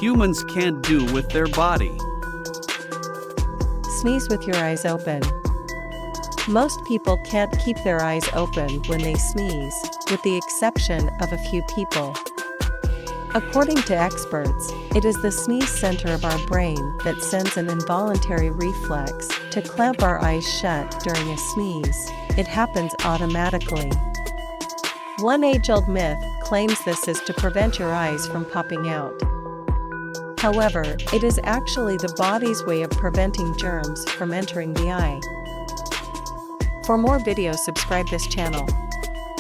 humans can't do with their body. Sneeze with your eyes open. Most people can't keep their eyes open when they sneeze, with the exception of a few people. According to experts, it is the sneeze center of our brain that sends an involuntary reflex to clamp our eyes shut during a sneeze. It happens automatically. One age-old myth claims this is to prevent your eyes from popping out. However, it is actually the body's way of preventing germs from entering the eye. For more videos, subscribe this channel.